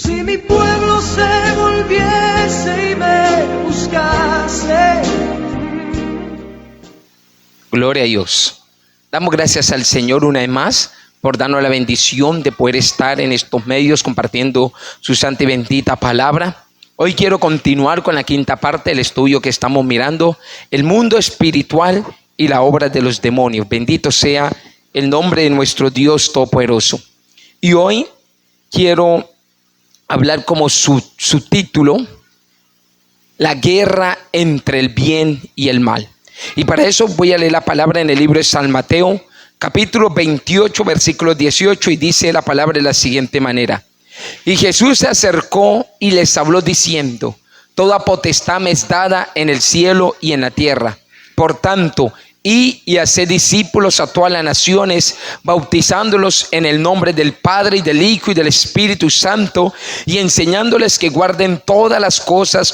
Si mi pueblo se volviese y me buscase. Gloria a Dios. Damos gracias al Señor una vez más por darnos la bendición de poder estar en estos medios compartiendo su santa y bendita palabra. Hoy quiero continuar con la quinta parte del estudio que estamos mirando, el mundo espiritual y la obra de los demonios. Bendito sea el nombre de nuestro Dios Todopoderoso. Y hoy quiero hablar como su título, la guerra entre el bien y el mal. Y para eso voy a leer la palabra en el libro de San Mateo, capítulo 28, versículo 18, y dice la palabra de la siguiente manera. Y Jesús se acercó y les habló diciendo: toda potestad me es dada en el cielo y en la tierra. Por tanto, id y haced discípulos a todas las naciones, bautizándolos en el nombre del Padre y del Hijo y del Espíritu Santo, y enseñándoles que guarden todas las cosas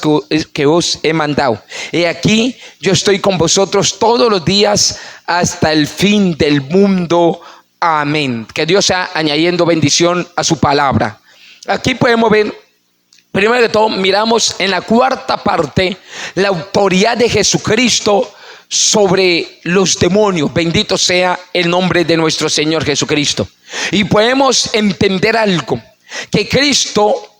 que os he mandado. He aquí, yo estoy con vosotros todos los días hasta el fin del mundo. Amén. Que Dios sea añadiendo bendición a su palabra. Aquí podemos ver, primero de todo, miramos en la cuarta parte la autoridad de Jesucristo sobre los demonios. Bendito sea el nombre de nuestro Señor Jesucristo. Y podemos entender algo, que Cristo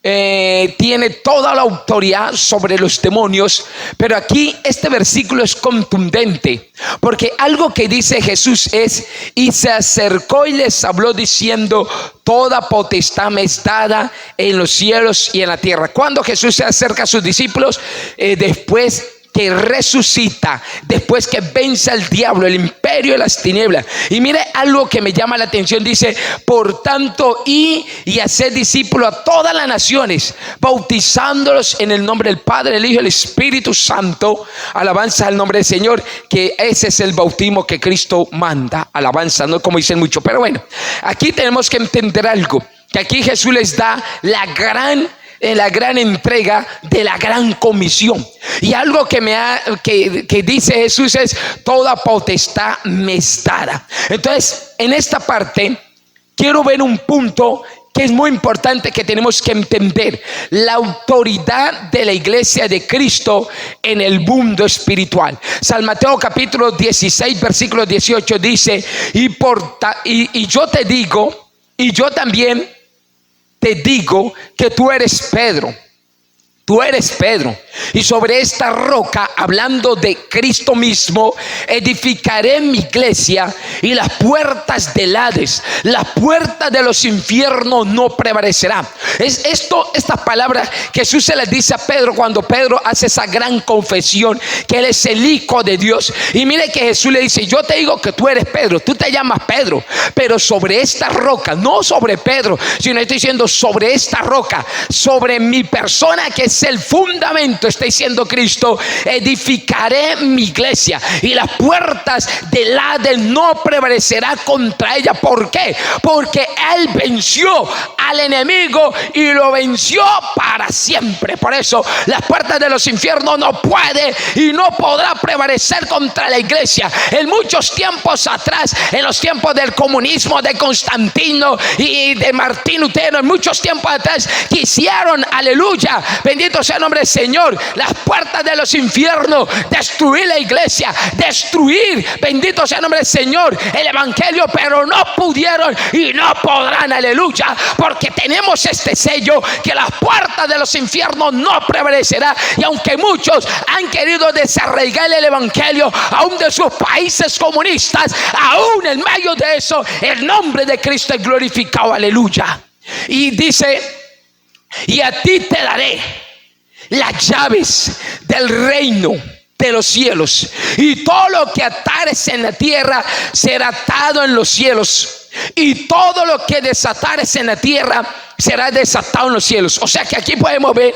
tiene toda la autoridad sobre los demonios, pero aquí este versículo es contundente, porque algo que dice Jesús es: y se acercó y les habló diciendo, toda potestad me es dada en los cielos y en la tierra. Cuando Jesús se acerca a sus discípulos, después que resucita, después que vence al diablo, el imperio de las tinieblas. Y mire algo que me llama la atención, dice: por tanto, id y haced discípulos a todas las naciones, bautizándolos en el nombre del Padre, del Hijo y del Espíritu Santo. Alabanza al nombre del Señor, que ese es el bautismo que Cristo manda. Alabanza, no como dicen mucho, pero bueno, aquí tenemos que entender algo, que aquí Jesús les da la gran entrega de la gran comisión. Y algo que dice Jesús es: toda potestad me es dada. Entonces, en esta parte quiero ver un punto que es muy importante, que tenemos que entender: la autoridad de la iglesia de Cristo en el mundo espiritual. San Mateo capítulo 16 versículo 18 dice: y yo te digo, y yo también te digo que tú eres Pedro. Tú eres Pedro, y sobre esta roca, hablando de Cristo mismo, edificaré mi iglesia, y las puertas del Hades, las puertas de los infiernos no prevalecerán. Estas palabras Jesús se las dice a Pedro cuando Pedro hace esa gran confesión que él es el Hijo de Dios. Y mire que Jesús le dice: yo te digo que tú eres Pedro, tú te llamas Pedro, pero sobre esta roca, no sobre Pedro, sino estoy diciendo sobre esta roca, sobre mi persona, que es el fundamento, está diciendo Cristo, edificaré mi iglesia, y las puertas del Hades no prevalecerán contra ella. ¿Por qué? Porque Él venció al enemigo y lo venció para siempre. Por eso las puertas de los infiernos no puede y no podrá prevalecer contra la iglesia. En muchos tiempos atrás, en los tiempos del comunismo, de Constantino y de Martín Lutero, en muchos tiempos atrás quisieron, aleluya, bendito sea el nombre del Señor, las puertas de los infiernos, destruir la iglesia, destruir, bendito sea el nombre del Señor, el evangelio, pero no pudieron y no podrán, aleluya, porque tenemos este sello, que las puertas de los infiernos no prevalecerán. Y aunque muchos han querido desarraigar el evangelio aún de sus países comunistas, aún en medio de eso el nombre de Cristo es glorificado, aleluya. Y dice: y a ti te daré las llaves del reino de los cielos, y todo lo que atares en la tierra será atado en los cielos, y todo lo que desatares en la tierra será desatado en los cielos. O sea que aquí podemos ver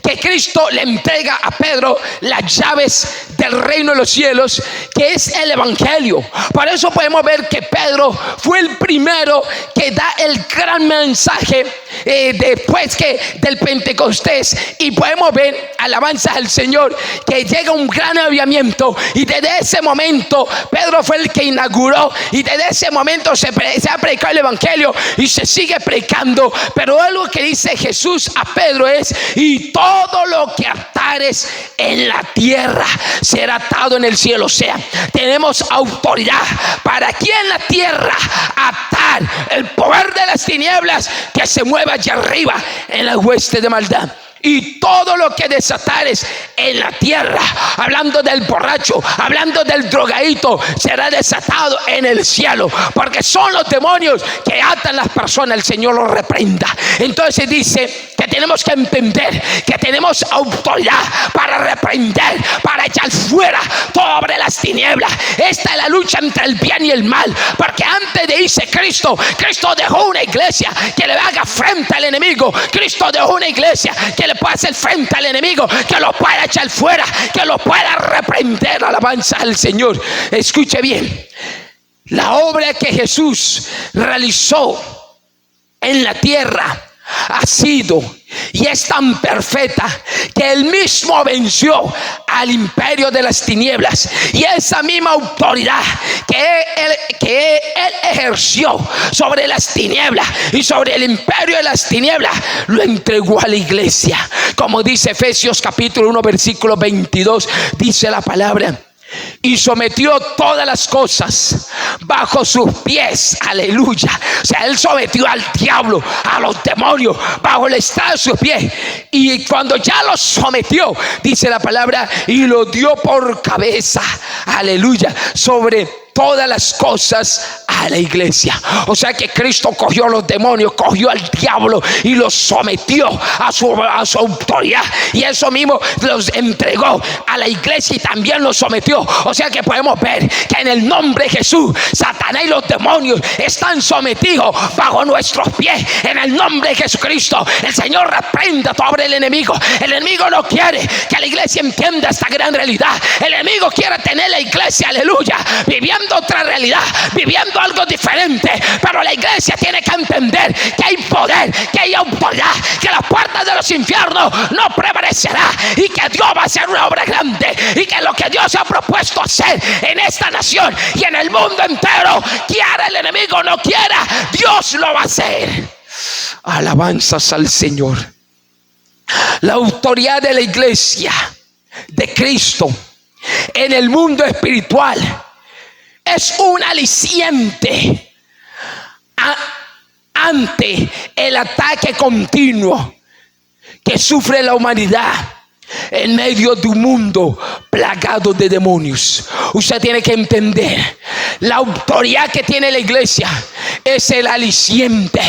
que Cristo le entrega a Pedro las llaves del reino de los cielos, que es el evangelio. Por eso podemos ver que Pedro fue el primero que da el gran mensaje después del Pentecostés, y podemos ver, alabanzas al Señor, que llega un gran avivamiento, y desde ese momento Pedro fue el que inauguró, y desde ese momento se ha predicado el evangelio y se sigue predicando. Pero algo que dice Jesús a Pedro es: y todo lo que atares en la tierra será atado en el cielo. O sea, tenemos autoridad para aquí en la tierra atar el poder de las tinieblas que se mueva allá arriba en la hueste de maldad. Y todo lo que desatares en la tierra, hablando del borracho, hablando del drogadito, será desatado en el cielo, porque son los demonios que atan las personas. El Señor los reprenda. Entonces dice que tenemos que entender que tenemos autoridad para reprender, para echar fuera sobre las tinieblas. Esta es la lucha entre el bien y el mal, porque antes de irse Cristo dejó una iglesia que le haga frente al enemigo. Cristo dejó una iglesia que le pueda hacer frente al enemigo, que lo pueda echar fuera, que lo pueda reprender. Alabanza al Señor. Escuche bien, la obra que Jesús realizó en la tierra ha sido y es tan perfecta que él mismo venció al imperio de las tinieblas, y esa misma autoridad que él ejerció sobre las tinieblas y sobre el imperio de las tinieblas lo entregó a la iglesia. Como dice Efesios capítulo 1 versículo 22, dice la palabra: y sometió todas las cosas bajo sus pies. Aleluya. O sea, él sometió al diablo, a los demonios, bajo el estrado de sus pies. Y cuando ya los sometió, dice la palabra, y lo dio por cabeza, aleluya, sobre todas las cosas a la iglesia. O sea que Cristo cogió a los demonios, cogió al diablo y los sometió a su autoridad, y eso mismo los entregó a la iglesia y también los sometió. O sea que podemos ver que en el nombre de Jesús, Satanás y los demonios están sometidos bajo nuestros pies. En el nombre de Jesucristo, el Señor reprenda sobre el enemigo. El enemigo no quiere que la iglesia entienda esta gran realidad. El enemigo quiere tener la iglesia, aleluya, viviendo otra realidad, viviendo algo diferente. Pero la iglesia tiene que entender que hay poder, que hay autoridad, que las puertas de los infiernos no prevalecerá, y que Dios va a hacer una obra grande, y que lo que Dios ha propuesto hacer en esta nación y en el mundo entero, quiera el enemigo o no quiera, Dios lo va a hacer. Alabanzas al Señor. La autoridad de la iglesia de Cristo en el mundo espiritual es un aliciente ante el ataque continuo que sufre la humanidad en medio de un mundo plagado de demonios. Usted tiene que entender, la autoridad que tiene la iglesia es el aliciente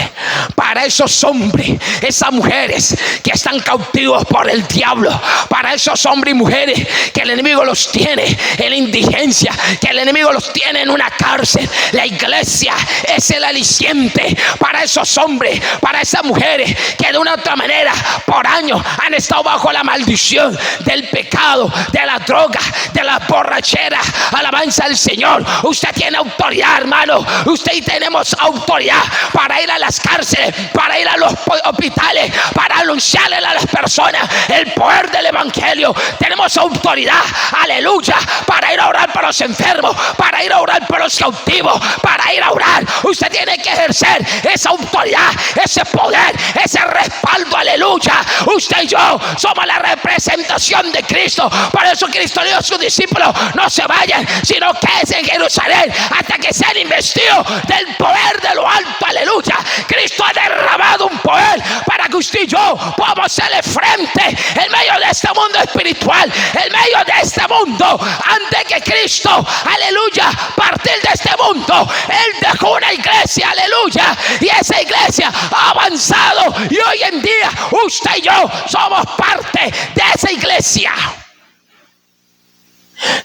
para esos hombres, esas mujeres que están cautivos por el diablo, para esos hombres y mujeres que el enemigo los tiene en la indigencia, que el enemigo los tiene en una cárcel. La iglesia es el aliciente para esos hombres, para esas mujeres que de una u otra manera por años han estado bajo la maldición del pecado, de la droga, de la borrachera. Alabanza al Señor. Usted tiene autoridad, hermano. Usted y tenemos autoridad para ir a las cárceles, para ir a los hospitales, para anunciarle a las personas el poder del evangelio. Tenemos autoridad, aleluya, para ir a orar por los enfermos, para ir a orar por los cautivos, para ir a orar. Usted tiene que ejercer esa autoridad, ese poder, ese respaldo, aleluya. Usted y yo somos la representación de Cristo. Por eso Cristo dijo a sus discípulos: no se vayan, sino quédense en Jerusalén hasta que sean investidos del poder de lo alto, aleluya. Cristo ha derramado un poder para que usted y yo podamos hacerle frente en medio de este mundo espiritual, en medio de este mundo. Antes que Cristo, aleluya, partir de este mundo, Él dejó una iglesia, aleluya, y esa iglesia ha avanzado, y hoy en día usted y yo somos parte de esa iglesia.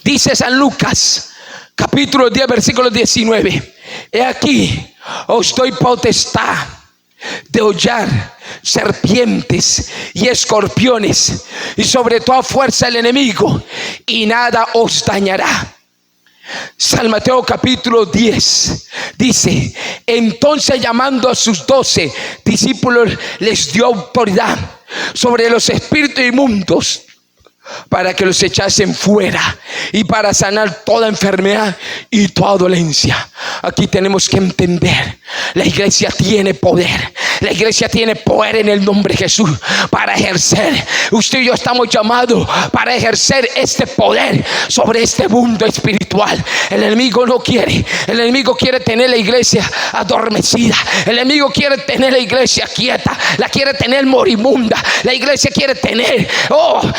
Dice San Lucas capítulo 10 versículo 19: he aquí, os doy potestad de hollar serpientes y escorpiones, y sobre toda fuerza del enemigo, y nada os dañará. San Mateo capítulo 10 dice: entonces llamando a sus 12 discípulos les dio autoridad sobre los espíritus inmundos para que los echasen fuera y para sanar toda enfermedad y toda dolencia. Aquí tenemos que entender: la iglesia tiene poder. La iglesia tiene poder en el nombre de Jesús para ejercer. Usted y yo estamos llamados para ejercer este poder sobre este mundo espiritual. El enemigo no quiere. El enemigo quiere tener la iglesia adormecida. El enemigo quiere tener la iglesia quieta. La quiere tener moribunda. La iglesia quiere tener,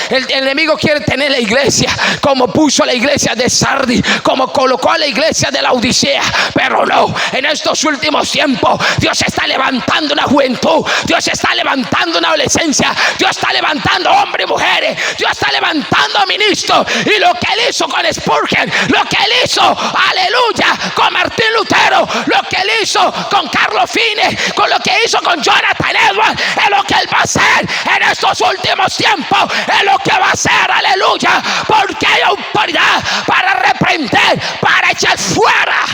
el enemigo quiere tener la iglesia como puso la iglesia de Sardis, como colocó a la iglesia de la Odisea. Pero no, en estos últimos tiempos Dios está levantando una juventud, Dios está levantando una adolescencia, Dios está levantando hombres y mujeres, Dios está levantando ministros. Y lo que Él hizo con Spurgeon, lo que Él hizo, aleluya, con Martín Lutero, lo que Él hizo con Carlos Fine, con lo que hizo con Jonathan Edwards, es lo que Él va a hacer en estos últimos tiempos. Es lo que va a hacer, aleluya, porque hay autoridad para reprender, para echar fuera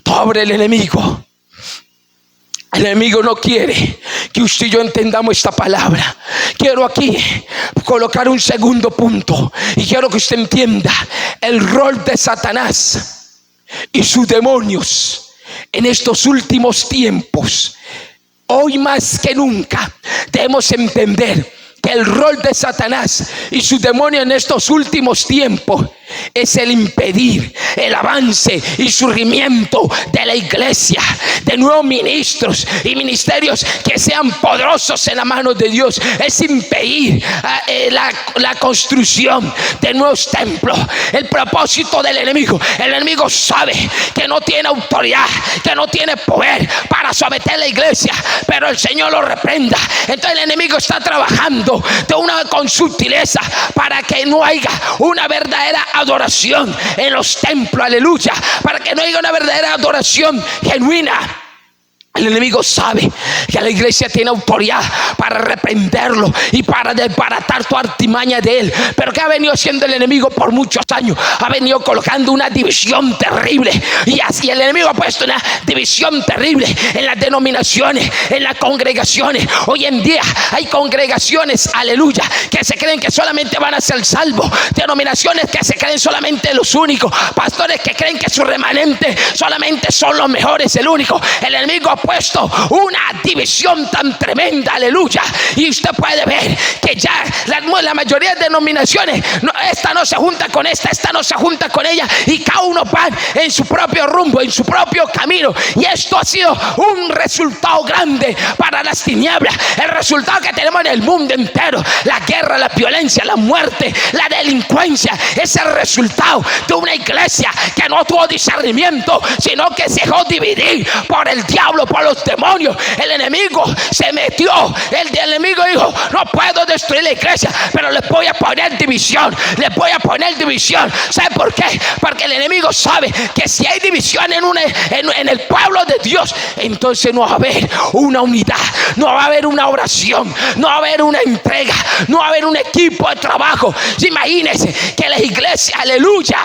sobre el enemigo. El enemigo no quiere que usted y yo entendamos esta palabra. Quiero aquí colocar un segundo punto y quiero que usted entienda el rol de Satanás y sus demonios en estos últimos tiempos. Hoy más que nunca debemos entender que el rol de Satanás y sus demonios en estos últimos tiempos es el impedir el avance y surgimiento de la iglesia, de nuevos ministros y ministerios que sean poderosos en la mano de Dios. Es impedir la construcción de nuevos templos. El propósito del enemigo: el enemigo sabe que no tiene autoridad, que no tiene poder para someter la iglesia, pero el Señor lo reprenda. Entonces el enemigo está trabajando con sutileza para que no haya una verdadera adoración en los templos, aleluya, para que no haya una verdadera adoración genuina. El enemigo sabe que la iglesia tiene autoridad para reprenderlo y para desbaratar toda artimaña de él. Pero ¿qué ha venido haciendo el enemigo por muchos años? Ha venido colocando una división terrible. Y así el enemigo ha puesto una división terrible en las denominaciones, en las congregaciones. Hoy en día hay congregaciones, aleluya, que se creen que solamente van a ser salvos. Denominaciones que se creen solamente los únicos. Pastores que creen que su remanente solamente son los mejores, el único. El enemigo ha puesto una división tan tremenda, aleluya. Y usted puede ver que ya la mayoría de denominaciones, esta no se junta con esta no se junta con ella, y cada uno va en su propio rumbo, en su propio camino. Y esto ha sido un resultado grande para las tinieblas. El resultado que tenemos en el mundo entero: la guerra, la violencia, la muerte, la delincuencia, es el resultado de una iglesia que no tuvo discernimiento, sino que se dejó dividir por el diablo, por los demonios. El enemigo se metió. El enemigo dijo: no puedo destruir la iglesia, pero les voy a poner división. Les voy a poner división. ¿Sabe por qué? Porque el enemigo sabe que si hay división en el pueblo de Dios, entonces no va a haber una unidad, no va a haber una oración, no va a haber una entrega, no va a haber un equipo de trabajo. Imagínense que la iglesia, aleluya,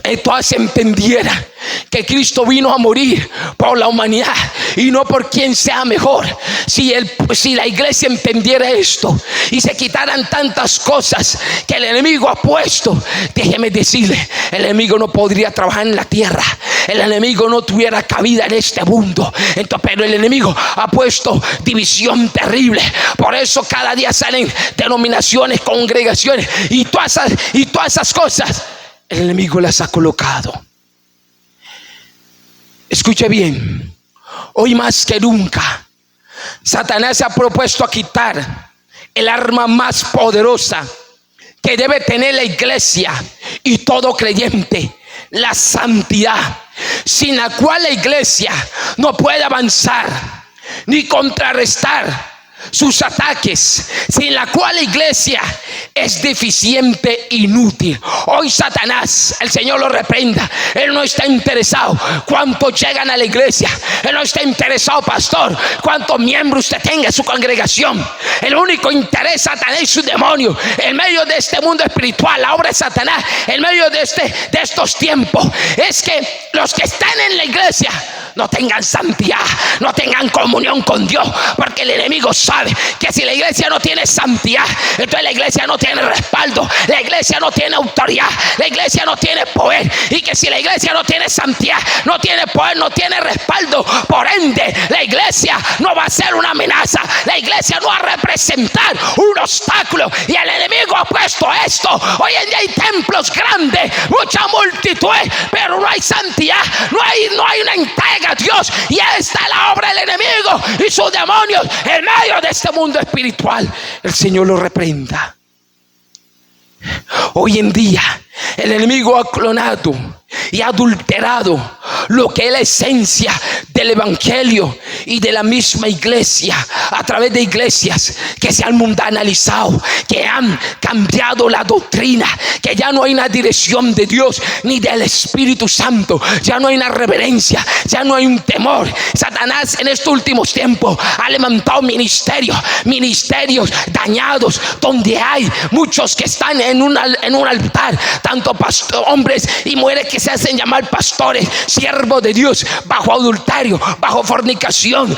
entonces entendiera que Cristo vino a morir por la humanidad y no por quien sea mejor. Si la iglesia entendiera esto y se quitaran tantas cosas que el enemigo ha puesto, déjeme decirle, el enemigo no podría trabajar en la tierra. El enemigo no tuviera cabida en este mundo. Entonces, pero el enemigo ha puesto división terrible. Por eso cada día salen denominaciones, congregaciones y todas esas cosas. El enemigo las ha colocado. Escuche bien: hoy más que nunca Satanás se ha propuesto a quitar el arma más poderosa que debe tener la iglesia y todo creyente: la santidad, sin la cual la iglesia no puede avanzar ni contrarrestar sus ataques, sin la cual la iglesia es deficiente, inútil. Hoy Satanás, el Señor lo reprenda, él no está interesado cuántos llegan a la iglesia, él no está interesado, pastor, cuántos miembros usted tenga en su congregación. El único interés de Satanás y su demonio en medio de este mundo espiritual, la obra de Satanás en medio de estos tiempos, es que los que están en la iglesia no tengan santidad, no tengan comunión con Dios, porque el enemigo sabe que si la iglesia no tiene santidad, entonces la iglesia no tiene respaldo, la iglesia no tiene autoridad, la iglesia no tiene poder, y que si la iglesia no tiene santidad, no tiene poder, no tiene respaldo, por ende la iglesia no va a ser una amenaza, la iglesia no va a representar un obstáculo, y el enemigo ha puesto esto. Hoy en día hay templos grandes, mucha multitud, pero no hay santidad, no hay una entrega a Dios, y esta es la obra del enemigo y sus demonios en medio de este mundo espiritual. El Señor lo reprenda. Hoy en día el enemigo ha clonado y ha adulterado lo que es la esencia del evangelio y de la misma iglesia, a través de iglesias que se han mundanalizado, que han cambiado la doctrina, que ya no hay una dirección de Dios ni del Espíritu Santo, ya no hay una reverencia, ya no hay un temor. Satanás en estos últimos tiempos ha levantado ministerios dañados, donde hay muchos que están en un altar, tanto hombres y mujeres que se hacen llamar pastores, siervos de Dios, bajo adulterio, bajo fornicación,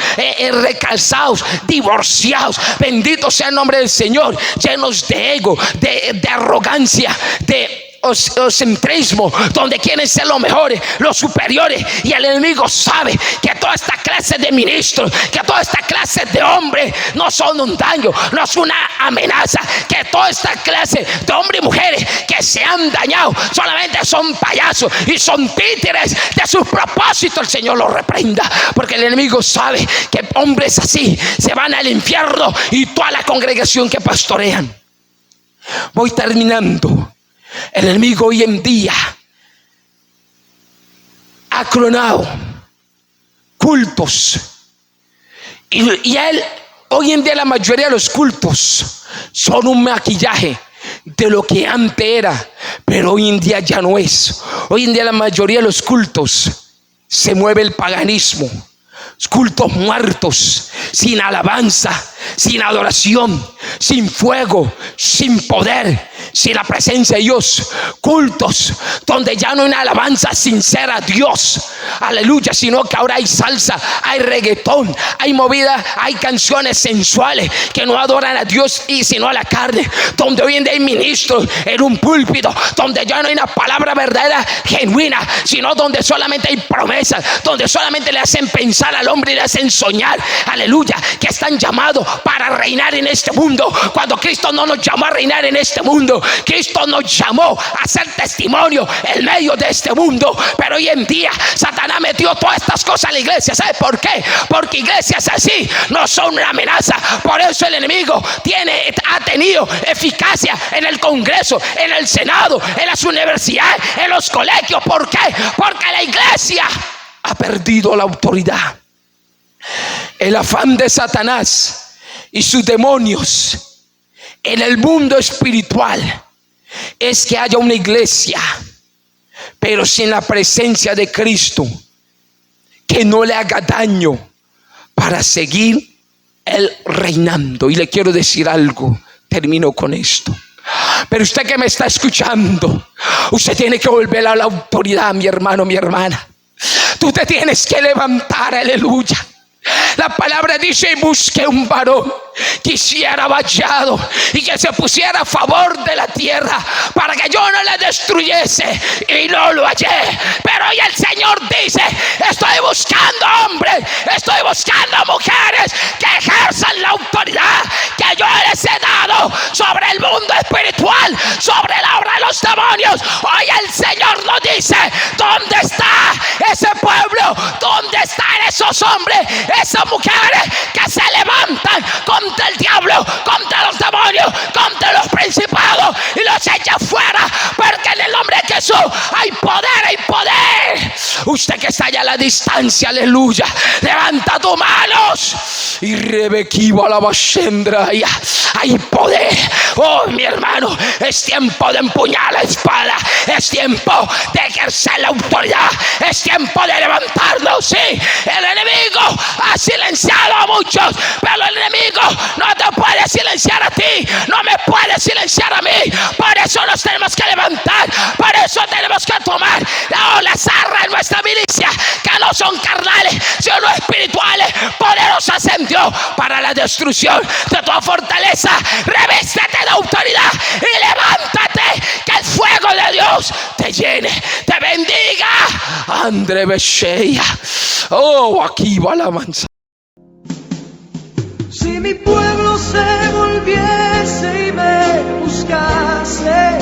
recalzados, divorciados. Bendito sea el nombre del Señor, llenos de ego, de arrogancia, de egocentrismo, donde quieren ser los mejores, los superiores, y el enemigo sabe que toda esta clase de ministros, que toda esta clase de hombres no son un daño, no es una amenaza, que toda esta clase de hombres y mujeres que se han dañado solamente son payasos y son títeres de sus propósitos. El Señor los reprenda, porque el enemigo sabe que hombres así se van al infierno, y toda la congregación que pastorean. Voy terminando. El enemigo hoy en día ha clonado cultos, y él hoy en día la mayoría de los cultos son un maquillaje de lo que antes era, pero hoy en día ya no es. Hoy en día la mayoría de los cultos se mueve el paganismo, cultos muertos, sin alabanza, sin adoración, sin fuego, sin poder, sin la presencia de Dios. Cultos donde ya no hay una alabanza sincera a Dios, aleluya, sino que ahora hay salsa, hay reggaetón, hay movida, hay canciones sensuales que no adoran a Dios y sino a la carne. Donde hoy en día hay ministros en un púlpito donde ya no hay una palabra verdadera, genuina, sino donde solamente hay promesas, donde solamente le hacen pensar al hombre y le hacen soñar, aleluya, que están llamados para reinar en este mundo, cuando Cristo no nos llamó a reinar en este mundo. Cristo nos llamó a ser testimonio en medio de este mundo. Pero hoy en día Satanás metió todas estas cosas a la iglesia. ¿Sabe por qué? Porque iglesias así no son una amenaza. Por eso el enemigo ha tenido eficacia en el Congreso, en el Senado, en las universidades, en los colegios. ¿Por qué? Porque la iglesia ha perdido la autoridad. El afán de Satanás y sus demonios en el mundo espiritual es que haya una iglesia, pero sin la presencia de Cristo, que no le haga daño, para seguir él reinando. Y le quiero decir algo, termino con esto. Pero usted que me está escuchando, usted tiene que volver a la autoridad, mi hermano, mi hermana. Tú te tienes que levantar, aleluya. La palabra dice: busqué un varón que hiciera vallado y que se pusiera a favor de la tierra para que yo no la destruyese, y no lo hallé. Pero hoy el Señor dice: estoy buscando hombres, estoy buscando mujeres que ejerzan la autoridad que yo les he dado sobre el mundo espiritual, sobre la obra de los demonios. Hoy el Señor nos dice: ¿dónde está ese pueblo? ¿Dónde están esos hombres, esas mujeres que se levantan contra el diablo, contra los demonios, contra los principados y los echa fuera? Porque en el nombre de Jesús, hay poder, hay poder. Usted que está allá a la distancia, aleluya, levanta tus manos y rebequiva la bashendra. Hay poder. Oh, mi hermano, es tiempo de empuñar la espada, es tiempo de ejercer la autoridad, es tiempo de levantarnos. Sí, el enemigo ha silenciado a muchos, pero el enemigo no te puede silenciar a ti, no me puede silenciar a mí. Por eso nos tenemos que levantar, por eso tenemos que tomar las arras de nuestra milicia, que no son carnales, sino espirituales, poderosas en Dios para la destrucción de toda fortaleza. Revístete de autoridad y levántate, que el fuego de Dios te llene, te bendiga. André Besheya. Oh, aquí va la manzana. Si mi pueblo se volviese y me buscase,